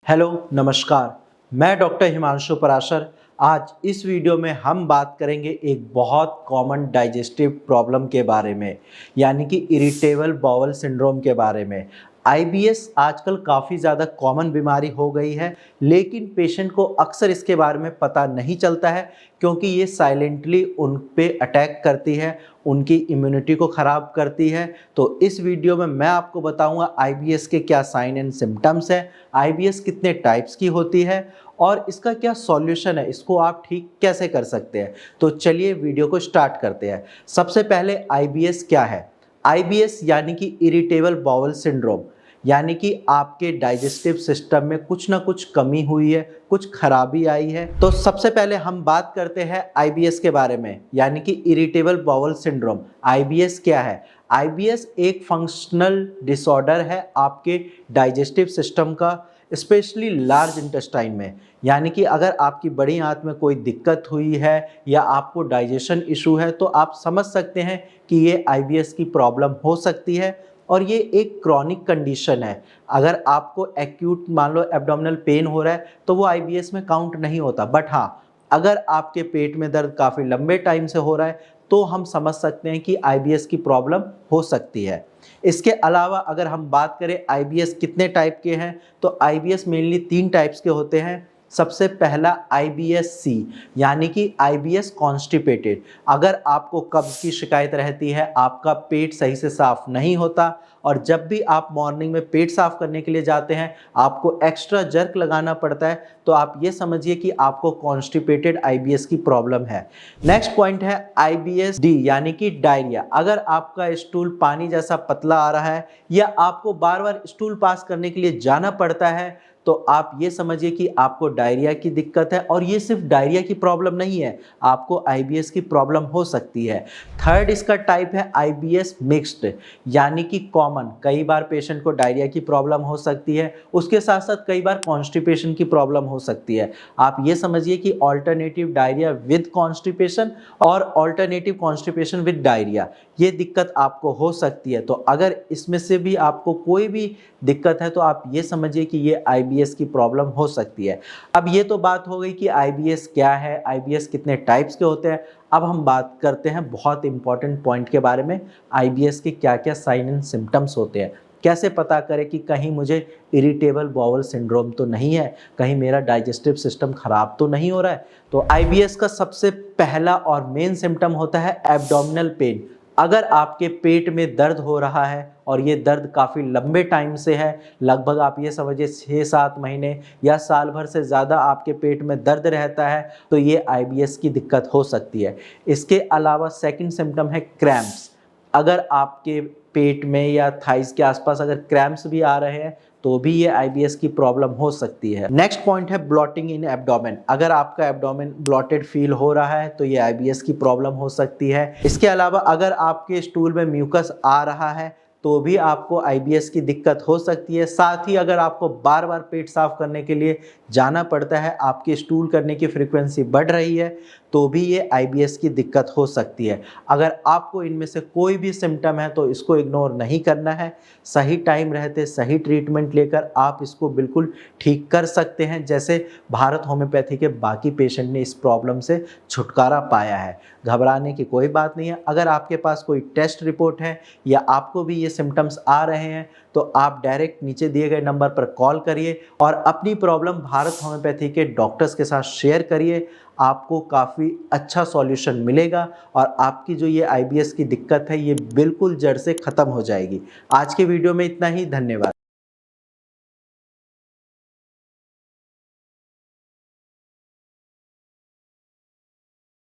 Hello नमस्कार। मैं doctor Himanshu Parashar. आज इस वीडियो में हम बात करेंगे एक बहुत कॉमन डाइजेस्टिव प्रॉब्लम के बारे में, यानी कि इरिटेबल बाउल सिंड्रोम के बारे में। आईबीएस आजकल काफ़ी ज़्यादा कॉमन बीमारी हो गई है, लेकिन पेशेंट को अक्सर इसके बारे में पता नहीं चलता है, क्योंकि ये साइलेंटली उन पे अटैक करती है, उनकी इम्यूनिटी को ख़राब करती है। तो इस वीडियो में मैं आपको बताऊंगा आईबीएस के क्या साइन एंड सिम्टम्स हैं, आईबीएस कितने टाइप्स की होती है और इसका क्या सॉल्यूशन है, इसको आप ठीक कैसे कर सकते हैं। तो चलिए वीडियो को स्टार्ट करते हैं। सबसे पहले आईबीएस क्या है। आईबीएस यानी कि इरिटेबल बाउल सिंड्रोम, यानी कि आपके डाइजेस्टिव सिस्टम में कुछ ना कुछ कमी हुई है, कुछ खराबी आई है। तो सबसे पहले हम बात करते हैं आईबीएस के बारे में, यानी कि इरिटेबल बाउल सिंड्रोम। आईबीएस क्या है। आईबीएस एक फंक्शनल डिसऑर्डर है आपके डाइजेस्टिव सिस्टम का, स्पेशली लार्ज इंटेस्टाइन में। यानी कि अगर आपकी बड़ी आंत में कोई दिक्कत हुई है या आपको डाइजेशन इशू है, तो आप समझ सकते हैं कि ये आईबीएस की प्रॉब्लम हो सकती है। और ये एक क्रॉनिक कंडीशन है। अगर आपको एक्यूट मान लो एब्डोमिनल पेन हो रहा है, तो वो आईबीएस में काउंट नहीं होता। बट हाँ, अगर आपके पेट में दर्द काफ़ी लंबे टाइम से हो रहा है, तो हम समझ सकते हैं कि आईबीएस की प्रॉब्लम हो सकती है। इसके अलावा अगर हम बात करें आईबीएस कितने टाइप के हैं, तो आईबीएस मेनली 3 टाइप्स के होते हैं। सबसे पहला आईबीएस सी, यानी कि आईबीएस कॉन्स्टिपेटेड। अगर आपको कब्ज की शिकायत रहती है, आपका पेट सही से साफ नहीं होता और जब भी आप मॉर्निंग में पेट साफ करने के लिए जाते हैं आपको एक्स्ट्रा जर्क लगाना पड़ता है, तो आप ये समझिए कि आपको कॉन्स्टिपेटेड आईबीएस की प्रॉब्लम है। नेक्स्ट पॉइंट है आईबीएस डी, यानी कि डायरिया। अगर आपका स्टूल पानी जैसा पतला आ रहा है या आपको बार बार स्टूल पास करने के लिए जाना पड़ता है, तो आप ये समझिए कि आपको डायरिया की दिक्कत है। और ये सिर्फ डायरिया की प्रॉब्लम नहीं है, आपको आईबीएस की प्रॉब्लम हो सकती है। थर्ड इसका टाइप है आईबीएस मिक्स्ड, यानी कि कॉमन। कई बार पेशेंट को डायरिया की प्रॉब्लम हो सकती है, उसके साथ साथ कई बार कॉन्स्टिपेशन की प्रॉब्लम हो सकती है। आप ये समझिए कि ऑल्टरनेटिव डायरिया विद कॉन्स्टिपेशन और ऑल्टरनेटिव कॉन्स्टिपेशन विद डायरिया, ये दिक्कत आपको हो सकती है। तो अगर इसमें से भी आपको कोई भी दिक्कत है, तो आप ये समझिए कि ये आईबीएस की प्रॉब्लम हो सकती है। अब ये तो बात हो गई कि आईबीएस क्या है, आईबीएस कितने टाइप्स के होते हैं। अब हम बात करते हैं बहुत इंपॉर्टेंट पॉइंट के बारे में, आईबीएस के क्या क्या साइन एंड सिम्टम्स होते हैं। कैसे पता करें कि कहीं मुझे इरिटेबल बाउल सिंड्रोम तो नहीं है, कहीं मेरा डाइजेस्टिव सिस्टम खराब तो नहीं हो रहा है। तो आईबीएस का सबसे पहला और मेन सिम्टम होता है एब्डोमिनल पेन। अगर आपके पेट में दर्द हो रहा है और ये दर्द काफ़ी लंबे टाइम से है, लगभग आप ये समझिए 6-7 महीने या साल भर से ज़्यादा आपके पेट में दर्द रहता है, तो ये आईबीएस की दिक्कत हो सकती है। इसके अलावा सेकंड सिम्टम है क्रैम्प्स। अगर आपके पेट में या थाइस के आसपास अगर क्रैम्प्स भी आ रहे हैं, तो भी ये आईबीएस की प्रॉब्लम हो सकती है। नेक्स्ट पॉइंट है ब्लॉटिंग इन एब्डोमेन। अगर आपका एब्डोमेन ब्लॉटेड फील हो रहा है, तो ये आईबीएस की प्रॉब्लम हो सकती है। इसके अलावा अगर आपके स्टूल में म्यूकस आ रहा है, तो भी आपको आईबीएस की दिक्कत हो सकती है। साथ ही अगर आपको बार बार पेट साफ करने के लिए जाना पड़ता है, आपकी स्टूल करने की फ्रीक्वेंसी बढ़ रही है, तो भी ये आईबीएस की दिक्कत हो सकती है। अगर आपको इनमें से कोई भी सिम्टम है, तो इसको इग्नोर नहीं करना है। सही टाइम रहते सही ट्रीटमेंट लेकर आप इसको बिल्कुल ठीक कर सकते हैं, जैसे भारत होम्योपैथी के बाकी पेशेंट ने इस प्रॉब्लम से छुटकारा पाया है। घबराने की कोई बात नहीं है। अगर आपके पास कोई टेस्ट रिपोर्ट है या आपको भी ये सिम्टम्स आ रहे हैं, तो आप डायरेक्ट नीचे दिए गए नंबर पर कॉल करिए और अपनी प्रॉब्लम भारत होम्योपैथी के डॉक्टर्स के साथ शेयर करिए। आपको काफ़ी अच्छा सॉल्यूशन मिलेगा और आपकी जो ये आईबीएस की दिक्कत है, ये बिल्कुल जड़ से ख़त्म हो जाएगी। आज के वीडियो में इतना ही। धन्यवाद।